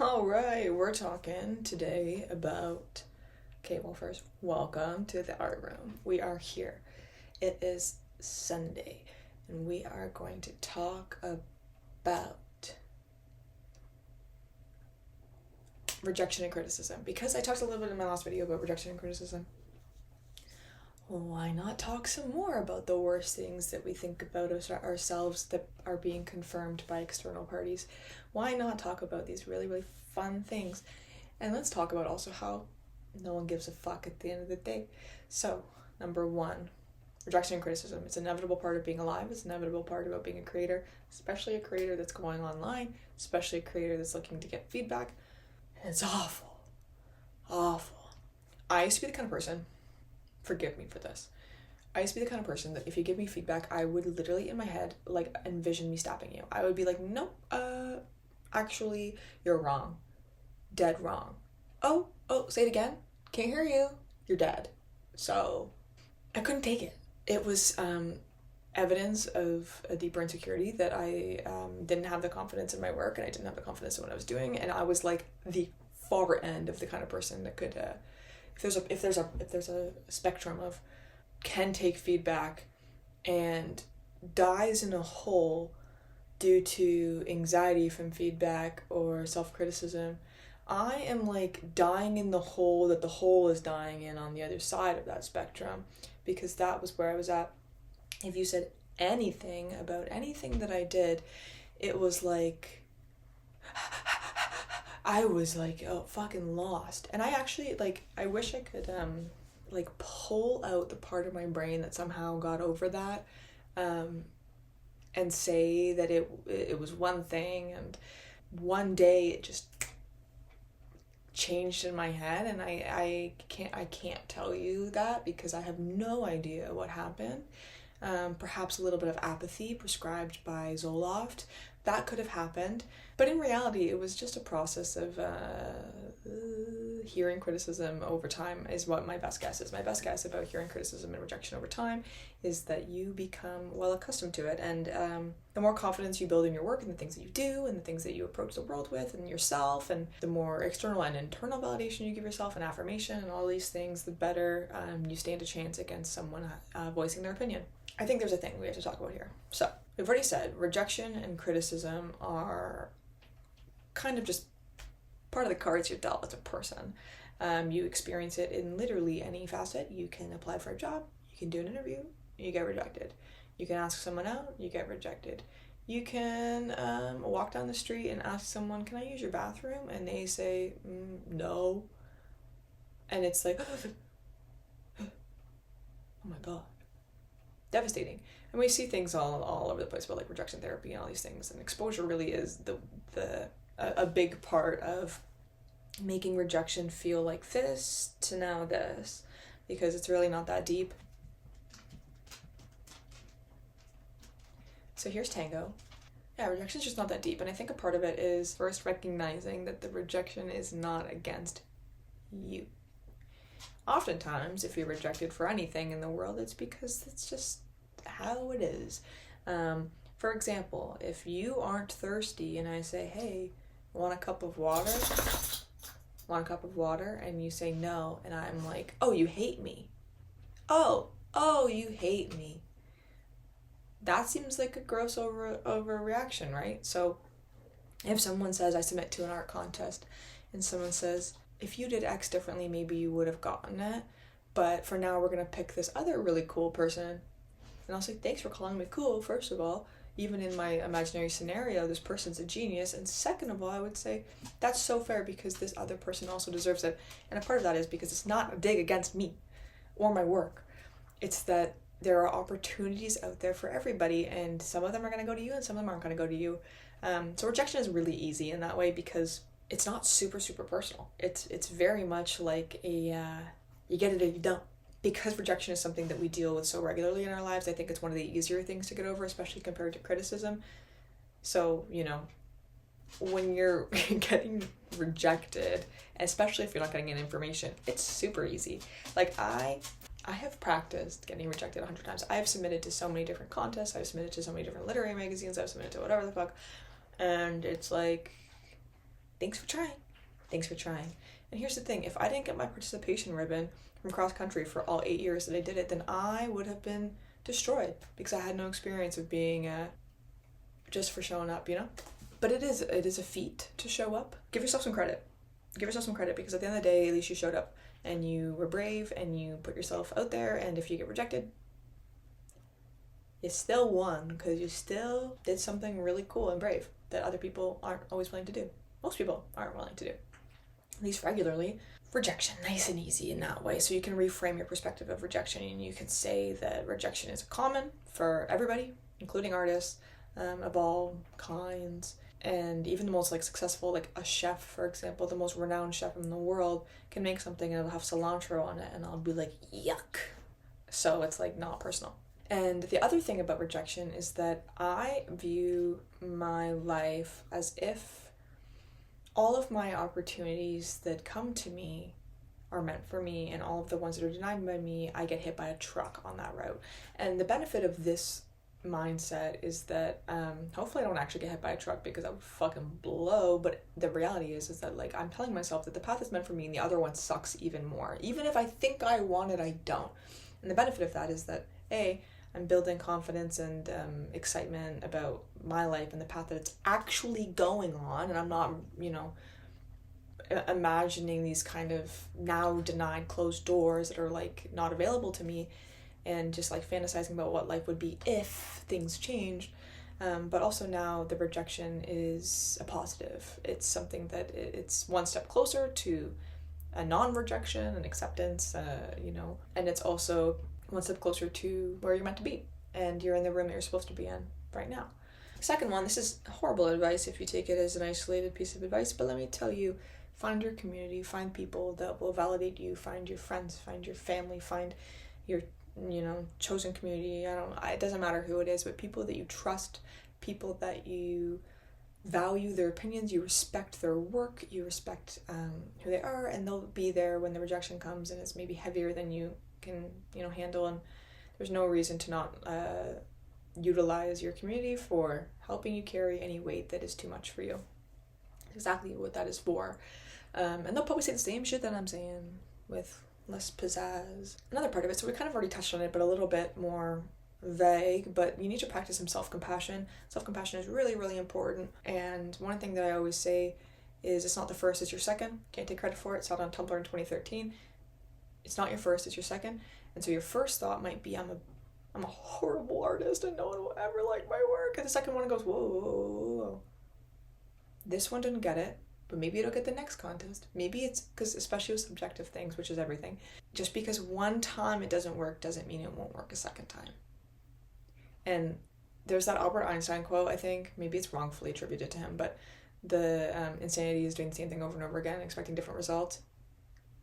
All right, we're talking today about. Okay, well, first, welcome to the art room. We are here. It is Sunday, and we are going to talk about rejection and criticism. Because I talked a little bit in my last video about rejection and criticism, why not talk some more about the worst things that we think about ourselves that are being confirmed by external parties? Why not talk about these really, really fun things? And let's talk about also how no one gives a fuck at the end of the day. So, number one, rejection and criticism. It's an inevitable part of being alive. It's an inevitable part about being a creator, especially a creator that's going online, especially a creator that's looking to get feedback. And it's awful. Awful. I used to be the kind of person, forgive me for this, I used to be the kind of person that if you give me feedback, I would literally in my head, like, envision me stabbing you. I would be like, nope, actually, you're wrong. Dead wrong. Oh, say it again. Can't hear you. You're dead. So, I couldn't take it. It was evidence of a deeper insecurity that I didn't have the confidence in my work, and I didn't have the confidence in what I was doing, and I was like the far end of the kind of person that could, if there's a spectrum of can take feedback and dies in a hole due to anxiety from feedback or self-criticism, I am like dying in the hole that the hole is dying in on the other side of that spectrum, because that was where I was at. If you said anything about anything that I did, it was like I was like, oh, fucking lost. And I actually, like, I wish I could like pull out the part of my brain that somehow got over that and say that it was one thing, and one day it just changed in my head, and I can't tell you that because I have no idea what happened. Perhaps a little bit of apathy prescribed by Zoloft, that could have happened, but in reality it was just a process of hearing criticism over time is what my best guess is. My best guess about hearing criticism and rejection over time is that you become well accustomed to it, and the more confidence you build in your work and the things that you do and the things that you approach the world with and yourself, and the more external and internal validation you give yourself and affirmation and all these things, the better you stand a chance against someone voicing their opinion. I think there's a thing we have to talk about here. So, we've already said rejection and criticism are kind of just part of the cards you're dealt as a person. You experience it in literally any facet. You can apply for a job, you can do an interview, you get rejected. You can ask someone out, you get rejected. You can walk down the street and ask someone, can I use your bathroom? And they say, no. And it's like, oh my God. Devastating. And we see things all over the place about like rejection therapy and all these things, and exposure really is a big part of making rejection feel like this to now this, because it's really not that deep. So here's tango. Yeah, rejection's just not that deep, and I think a part of it is first recognizing that the rejection is not against you. Oftentimes, if you're rejected for anything in the world, it's because it's just how it is. For example, if you aren't thirsty and I say, hey, want a cup of water? Want a cup of water? And you say no, and I'm like, oh, you hate me. Oh, you hate me. That seems like a gross overreaction, right? So if someone says, I submit to an art contest, and someone says, if you did X differently, maybe you would have gotten it, but for now we're going to pick this other really cool person. And I'll say, thanks for calling me cool, first of all. Even in my imaginary scenario, this person's a genius. And second of all, I would say, that's so fair because this other person also deserves it. And a part of that is because it's not a dig against me or my work. It's that there are opportunities out there for everybody, and some of them are going to go to you and some of them aren't going to go to you. So rejection is really easy in that way because it's not super, super personal. It's very much like you get it or you don't. Because rejection is something that we deal with so regularly in our lives, I think it's one of the easier things to get over, especially compared to criticism. So, when you're getting rejected, especially if you're not getting any information, it's super easy. Like I have practiced getting rejected 100 times. I have submitted to so many different contests. I've submitted to so many different literary magazines. I've submitted to whatever the fuck. And it's like, thanks for trying. Thanks for trying. And here's the thing, if I didn't get my participation ribbon from cross country for all 8 years that I did it, then I would have been destroyed because I had no experience of being just for showing up, But it is a feat to show up. Give yourself some credit. Because at the end of the day, at least you showed up and you were brave and you put yourself out there, and if you get rejected, you still won because you still did something really cool and brave that other people aren't always willing to do. Most people aren't willing to do, at least regularly. Rejection, nice and easy in that way. So you can reframe your perspective of rejection, and you can say that rejection is common for everybody, including artists of all kinds. And even the most successful, a chef, for example, the most renowned chef in the world can make something and it'll have cilantro on it and I'll be like, yuck. So it's not personal. And the other thing about rejection is that I view my life as if all of my opportunities that come to me are meant for me, and all of the ones that are denied by me, I get hit by a truck on that route. And the benefit of this mindset is that hopefully I don't actually get hit by a truck because I would fucking blow, but the reality is that I'm telling myself that the path is meant for me and the other one sucks even more. Even if I think I want it, I don't. And the benefit of that is that I'm building confidence and excitement about my life and the path that it's actually going on, and I'm not, imagining these kind of now denied closed doors that are not available to me, and just fantasizing about what life would be if things changed. But also now the rejection is a positive. It's something that it's one step closer to a non-rejection and acceptance, and it's also one step closer to where you're meant to be, and you're in the room that you're supposed to be in right now. Second one, this is horrible advice if you take it as an isolated piece of advice, but let me tell you, find your community, find people that will validate you, find your friends, find your family, find your chosen community. It doesn't matter who it is, but people that you trust, people that you value their opinions, you respect their work, you respect who they are, and they'll be there when the rejection comes and it's maybe heavier than you can handle. And there's no reason to not utilize your community for helping you carry any weight that is too much for you. Exactly what that is for. And they'll probably say the same shit that I'm saying with less pizzazz. Another part of it, so we kind of already touched on it, but a little bit more vague, but you need to practice some self-compassion. Self-compassion is really, really important. And one thing that I always say is it's not the first, it's your second. Can't take credit for it. Saw it on Tumblr in 2013. It's not your first, it's your second. And so your first thought might be, I'm a horrible artist and no one will ever like my work. And the second one goes, whoa. This one didn't get it, but maybe it'll get the next contest. Maybe it's because, especially with subjective things, which is everything, just because one time it doesn't work doesn't mean it won't work a second time. And there's that Albert Einstein quote, I think, maybe it's wrongfully attributed to him, but the insanity is doing the same thing over and over again, expecting different results.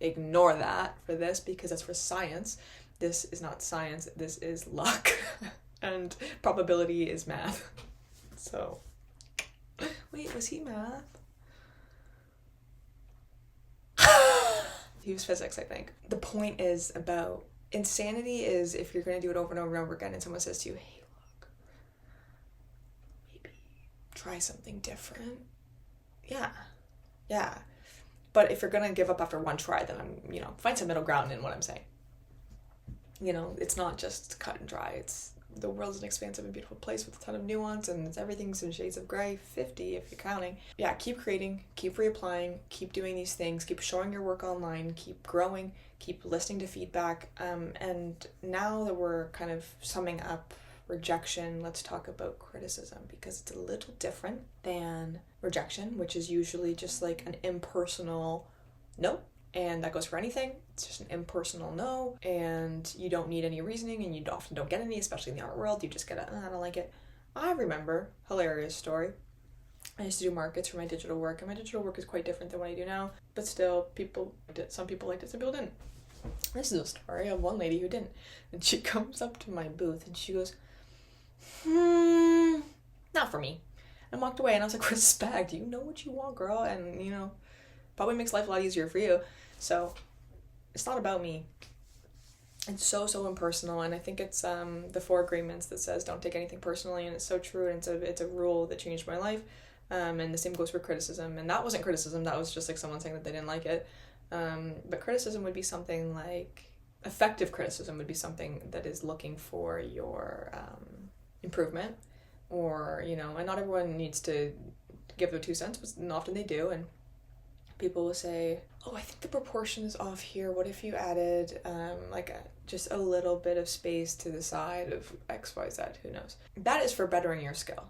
Ignore that for this because that's for science. This is not science, this is luck. And probability is math. So, wait, was he math? He was physics, I think. The point is about insanity is if you're going to do it over and over and over again and someone says to you, hey, look, maybe try something different. Yeah. But if you're going to give up after one try, then find some middle ground in what I'm saying. It's not just cut and dry. The world is an expansive and beautiful place with a ton of nuance, and everything's in shades of gray, 50 if you're counting. Yeah, keep creating, keep reapplying, keep doing these things, keep showing your work online, keep growing, keep listening to feedback. And now that we're kind of summing up rejection, let's talk about criticism, because it's a little different than rejection, which is usually just an impersonal no. And that goes for anything. It's just an impersonal no, and you don't need any reasoning, and you often don't get any, especially in the art world. You just get I don't like it. I remember, hilarious story. I used to do markets for my digital work, and my digital work is quite different than what I do now, but still, some people liked it, some people didn't. This is a story of one lady who didn't, and she comes up to my booth, and she goes, not for me, and walked away, and I was like, respect, you know what you want, girl, and, probably makes life a lot easier for you. So it's not about me. It's so impersonal, and I think it's the 4 agreements that says don't take anything personally, and it's so true, and it's a rule that changed my life. And the same goes for criticism. And that wasn't criticism, that was just like someone saying that they didn't like it. But criticism would be something like, effective criticism would be something that is looking for your improvement, or, you know, and not everyone needs to give their 2 cents, but often they do. And people will say, oh, I think the proportion is off here. What if you added just a little bit of space to the side of X, Y, Z? Who knows? That is for bettering your skill.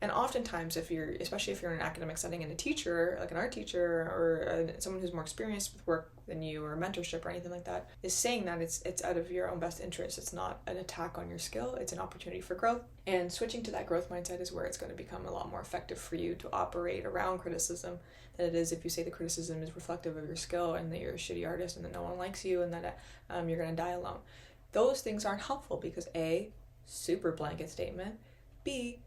And oftentimes, especially if you're in an academic setting and a teacher, like an art teacher or someone who's more experienced with work than you, or mentorship or anything like that, is saying that it's out of your own best interest. It's not an attack on your skill. It's an opportunity for growth. And switching to that growth mindset is where it's going to become a lot more effective for you to operate around criticism than it is if you say the criticism is reflective of your skill and that you're a shitty artist and that no one likes you and that you're going to die alone. Those things aren't helpful because A, super blanket statement, B,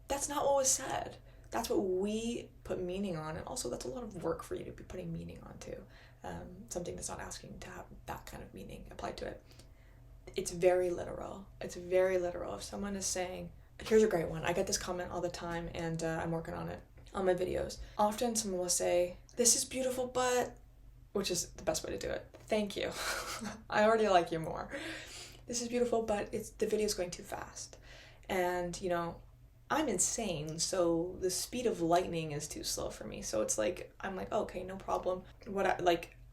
that's not what was said. That's what we put meaning on, and also that's a lot of work for you to be putting meaning onto. Something that's not asking to have that kind of meaning applied to it. It's very literal. It's very literal. If someone is saying, here's a great one. I get this comment all the time, and I'm working on it on my videos. Often someone will say, this is beautiful, but, which is the best way to do it. Thank you. I already like you more. This is beautiful, but the video's going too fast. And, you know, I'm insane, so the speed of lightning is too slow for me. So it's like, I'm like, okay, no problem.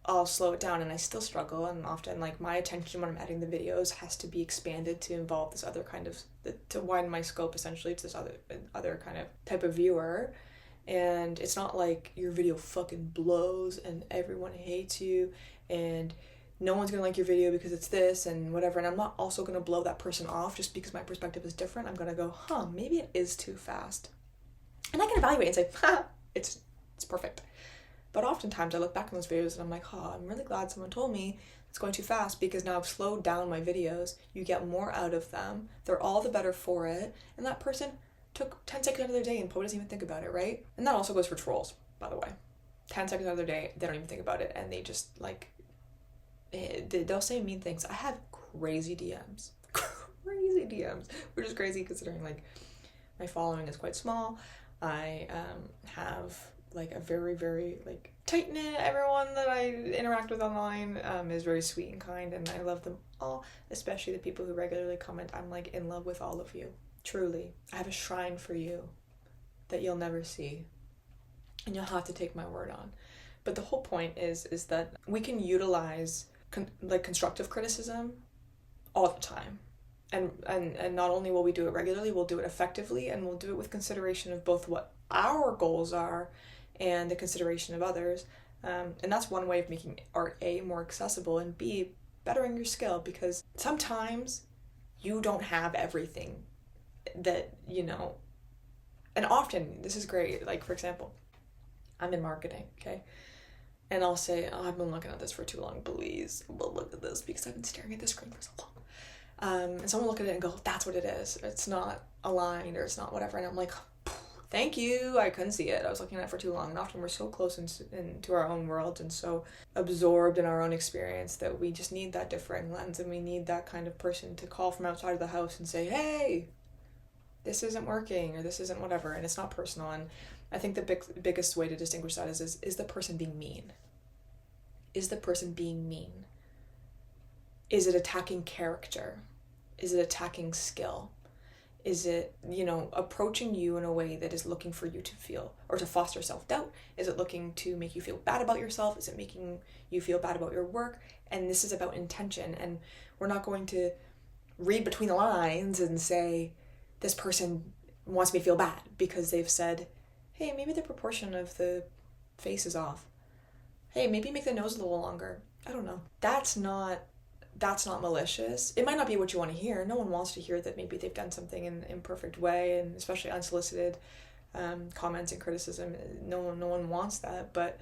I'll slow it down, and I still struggle, and often like my attention when I'm editing the videos has to be expanded to involve this other kind of, to widen my scope essentially to this other kind of type of viewer. And it's not like your video fucking blows and everyone hates you and no one's gonna like your video because it's this and whatever, and I'm not also gonna blow that person off just because my perspective is different. I'm gonna go, maybe it is too fast. And I can evaluate and say, it's perfect. But oftentimes I look back on those videos and I'm like, I'm really glad someone told me it's going too fast, because now I've slowed down my videos. You get more out of them. They're all the better for it. And that person took 10 seconds out of their day and probably doesn't even think about it, right? And that also goes for trolls, by the way. 10 seconds out of their day, they don't even think about it, and they just they'll say mean things. I have crazy DMs, which is crazy considering like my following is quite small. I have like a very, very like tight-knit. Everyone that I interact with online is very sweet and kind, and I love them all, especially the people who regularly comment. I'm like in love with all of you, truly. I have a shrine for you that you'll never see, and you'll have to take my word on. But the whole point is that we can utilize constructive criticism all the time, and not only will we do it regularly, we'll do it effectively, and we'll do it with consideration of both what our goals are and the consideration of others, and that's one way of making art A, more accessible, and B, bettering your skill, because sometimes you don't have everything that, you know, and often this is great. Like, for example, I'm in marketing, okay? And I'll say, I've been looking at this for too long, please, we'll look at this because I've been staring at the screen for so long. And someone will look at it and go, that's what it is. It's not aligned, or it's not whatever. And I'm like, thank you, I couldn't see it. I was looking at it for too long. And often we're so close into our own worlds and so absorbed in our own experience that we just need that differing lens, and we need that kind of person to call from outside of the house and say, hey, this isn't working, or this isn't whatever, and it's not personal. And I think the biggest way to distinguish that is the person being mean? Is the person being mean? Is it attacking character? Is it attacking skill? Is it, you know, approaching you in a way that is looking for you to feel, or to foster self-doubt? Is it looking to make you feel bad about yourself? Is it making you feel bad about your work? And this is about intention, and we're not going to read between the lines and say, this person wants me to feel bad because they've said, hey, maybe the proportion of the face is off. Hey, maybe make the nose a little longer. I don't know. That's not malicious. It might not be what you want to hear. No one wants to hear that maybe they've done something in an imperfect way, and especially unsolicited comments and criticism. No one wants that. But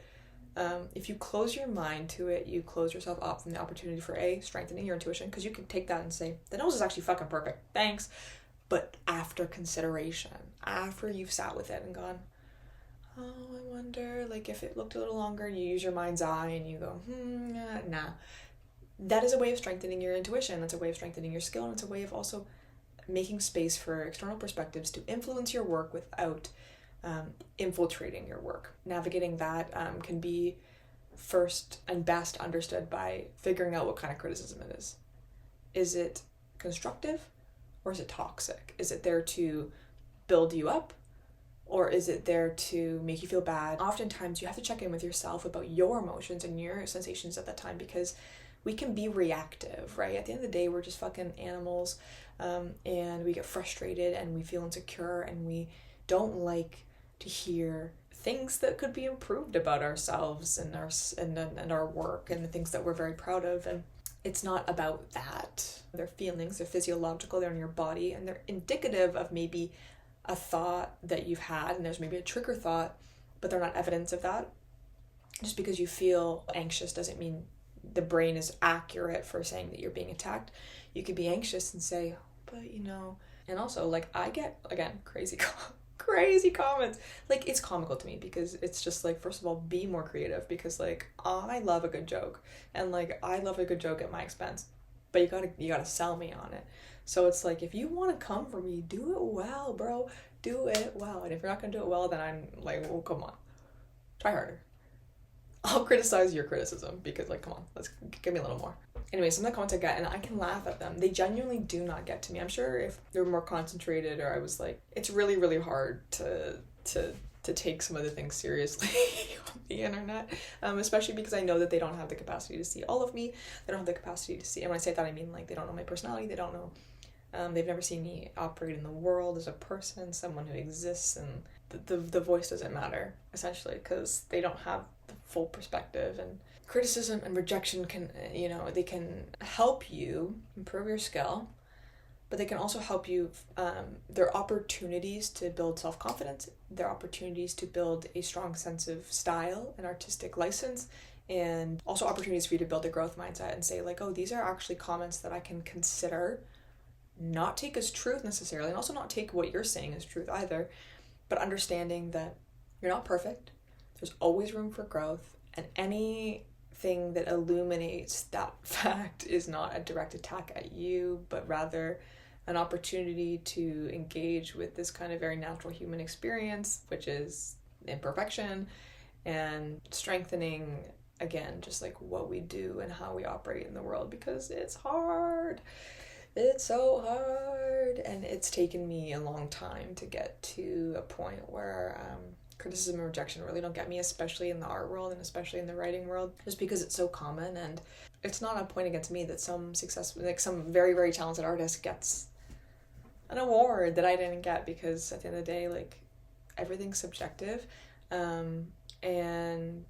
if you close your mind to it, you close yourself up from the opportunity for A, strengthening your intuition, because you can take that and say, the nose is actually fucking perfect. Thanks. But after consideration, after you've sat with it and gone, oh, I wonder, like, if it looked a little longer, and you use your mind's eye and you go, nah. That is a way of strengthening your intuition. That's a way of strengthening your skill, and it's a way of also making space for external perspectives to influence your work without infiltrating your work. Navigating that can be first and best understood by figuring out what kind of criticism it is. Is it constructive or is it toxic? Is it there to build you up or is it there to make you feel bad? Oftentimes you have to check in with yourself about your emotions and your sensations at that time, because we can be reactive, right? At the end of the day, we're just fucking animals, and we get frustrated and we feel insecure and we don't like to hear things that could be improved about ourselves and our work and the things that we're very proud of. And it's not about that. They're feelings, they're physiological, they're in your body, and they're indicative of maybe a thought that you've had, and there's maybe a trigger thought, but they're not evidence of that. Just because you feel anxious doesn't mean the brain is accurate for saying that you're being attacked. You could be anxious and say, but and also, like, I get, again, crazy comments. Like, it's comical to me because it's just like, first of all, be more creative, because like, I love a good joke, and like, I love a good joke at my expense, but you gotta sell me on it. So it's like, if you want to come for me, do it well, bro. Do it well. And if you're not gonna do it well, then I'm like, well, come on, try harder. I'll criticize your criticism, because like, come on, let's give me a little more. Anyway, some of the comments I get, and I can laugh at them, they genuinely do not get to me. I'm sure if they were more concentrated, or I was like, it's really, really hard to take some of the things seriously on the internet, especially because I know that they don't have the capacity to see all of me. They don't have the capacity to see, and when I say that, I mean like, they don't know my personality, they don't know, they've never seen me operate in the world as a person, someone who exists, and the voice doesn't matter, essentially, because they don't have the full perspective. And criticism and rejection can, they can help you improve your skill, but they can also help you, they're opportunities to build self-confidence, they're opportunities to build a strong sense of style and artistic license, and also opportunities for you to build a growth mindset and say like, oh, these are actually comments that I can consider, not take as truth necessarily, and also not take what you're saying as truth either, but understanding that you're not perfect, there's always room for growth, and anything that illuminates that fact is not a direct attack at you, but rather an opportunity to engage with this kind of very natural human experience, which is imperfection, and strengthening, again, just like what we do and how we operate in the world, because it's hard. It's so hard, and it's taken me a long time to get to a point where criticism and rejection really don't get me, especially in the art world and especially in the writing world, just because it's so common. And it's not a point against me that some successful, like some very, very talented artist gets an award that I didn't get, because at the end of the day, like, everything's subjective, and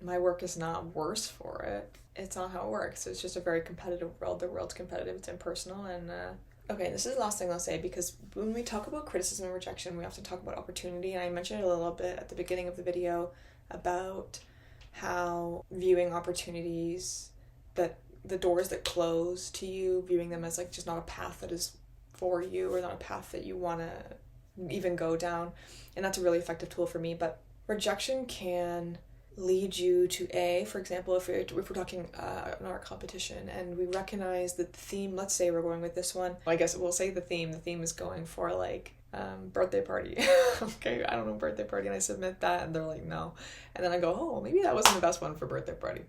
my work is not worse for it. It's not how it works. It's just a very competitive world. The world's competitive, it's impersonal, and okay, this is the last thing I'll say, because when we talk about criticism and rejection, we often talk about opportunity, and I mentioned it a little bit at the beginning of the video about how viewing opportunities, that the doors that close to you, viewing them as like just not a path that is for you, or not a path that you want to even go down, and that's a really effective tool for me. But rejection can lead you to for example, if we're talking an art competition and we recognize that the theme, let's say we're going with this one, I guess we'll say the theme is going for like birthday party. Okay, I don't know, birthday party, and I submit that and they're like, no, and then I go, oh, maybe that wasn't the best one for birthday party,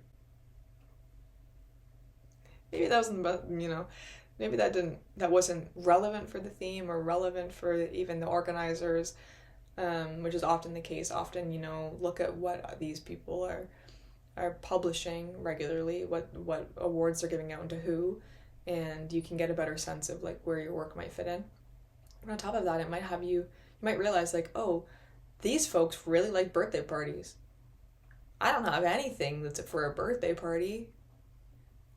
maybe that wasn't the best, maybe that wasn't relevant for the theme or relevant for even the organizers, which is often the case. Often, look at what these people are publishing regularly, what awards they're giving out and to who, and you can get a better sense of like where your work might fit in. And on top of that, it might have you might realize like, oh, these folks really like birthday parties. I don't have anything that's for a birthday party.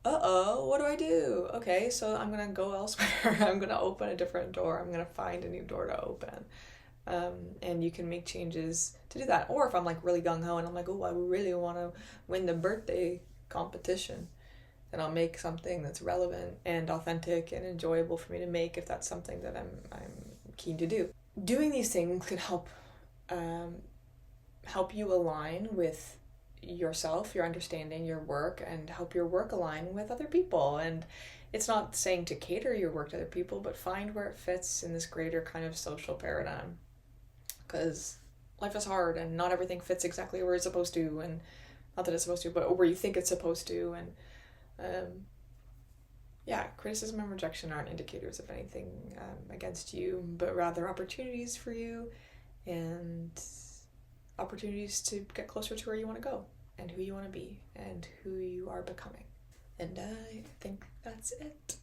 What do I do? Okay, so I'm gonna go elsewhere. I'm gonna open a different door. I'm gonna find a new door to open. And you can make changes to do that. Or if I'm like really gung-ho and I'm like, oh, I really want to win the birthday competition, then I'll make something that's relevant and authentic and enjoyable for me to make, if that's something that I'm keen to do. Doing these things can help you align with yourself, your understanding, your work, and help your work align with other people. And it's not saying to cater your work to other people, but find where it fits in this greater kind of social paradigm. Because life is hard and not everything fits exactly where it's supposed to, and not that it's supposed to, but where you think it's supposed to. And criticism and rejection aren't indicators of anything against you, but rather opportunities for you, and opportunities to get closer to where you want to go and who you want to be and who you are becoming. And I think that's it.